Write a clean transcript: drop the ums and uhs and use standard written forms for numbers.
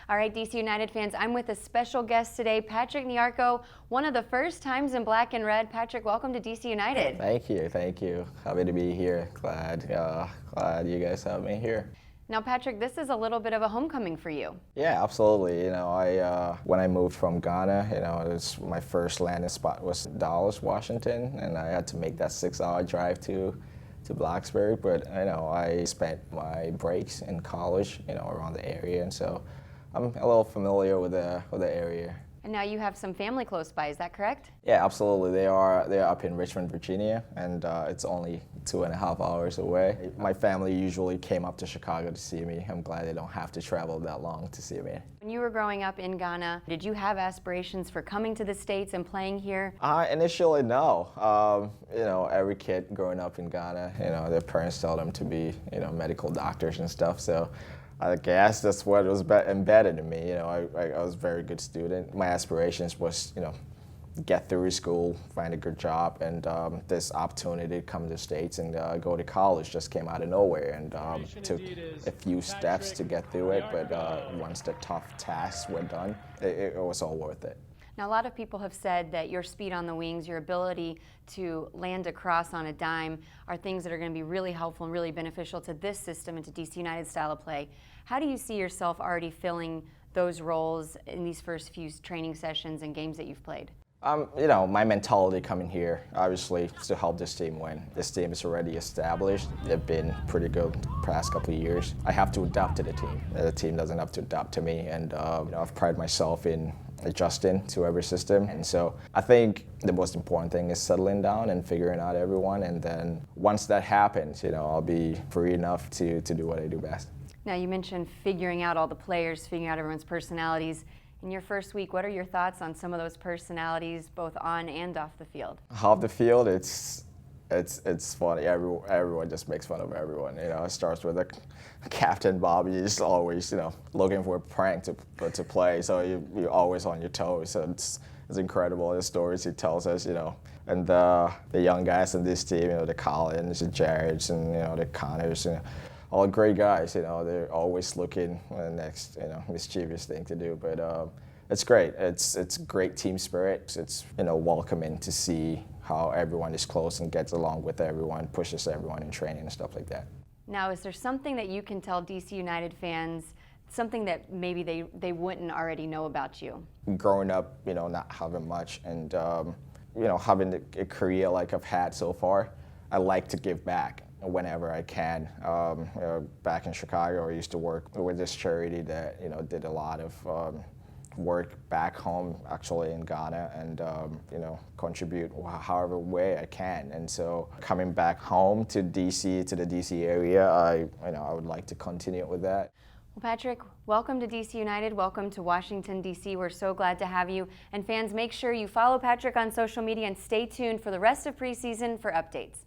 All right, DC United fans, I'm with a special guest today, Patrick Nyarko, one of the first times in black and red. Patrick, welcome to DC United. Thank you. Happy to be here. Glad you guys have me here. Now, Patrick, this is a little bit of a homecoming for you. Yeah, absolutely. You know, when I moved from Ghana, it was my first landing spot was Dallas, Washington, and I had to make that 6-hour drive to Blacksburg. But I spent my breaks in college, around the area, and so I'm a little familiar with the area. And now you have some family close by, is that correct? Yeah, absolutely. They're up in Richmond, Virginia, and it's only 2.5 hours away. My family usually came up to Chicago to see me. I'm glad they don't have to travel that long to see me. When you were growing up in Ghana, did you have aspirations for coming to the States and playing here? Initially, no. Every kid growing up in Ghana, their parents tell them to be, medical doctors and stuff. So I guess that's what was embedded in me. I was a very good student. My aspirations was, get through school, find a good job, and this opportunity to come to the States and go to college just came out of nowhere, and took a few steps to get through it, but once the tough tasks were done, it was all worth it. Now, a lot of people have said that your speed on the wings, your ability to land a cross on a dime are things that are going to be really helpful and really beneficial to this system and to DC United's style of play. How do you see yourself already filling those roles in these first few training sessions and games that you've played? My mentality coming here, obviously, is to help this team win. This team is already established. They've been pretty good the past couple of years. I have to adapt to the team. The team doesn't have to adapt to me, and I've prided myself in adjusting to every system. And so I think the most important thing is settling down and figuring out everyone, and then once that happens, I'll be free enough to do what I do best. Now, you mentioned figuring out all the players, figuring out everyone's personalities. In your first week, what are your thoughts on some of those personalities, both on and off the field? Off the field, it's funny. Everyone just makes fun of everyone. It starts with Captain Bobby. He's always, looking for a prank to play. So you're always on your toes. So it's incredible, the stories he tells us, And the young guys in this team, the Collins, the Jareds, and the Connors, all great guys. They're always looking for the next, mischievous thing to do. But it's great. It's great team spirit. It's welcoming to see how everyone is close and gets along with everyone, pushes everyone in training and stuff like that. Now, is there something that you can tell DC United fans, something that maybe they wouldn't already know about you? Growing up, not having much, and having a career like I've had so far, I like to give back whenever I can. Back in Chicago, I used to work with this charity that did a lot of work back home, actually in Ghana, and contribute however way I can. And so coming back home to DC, to the DC area, I would like to continue with that. Well, Patrick, welcome to DC United. Welcome to Washington, D.C. We're so glad to have you. And fans, make sure you follow Patrick on social media and stay tuned for the rest of preseason for updates.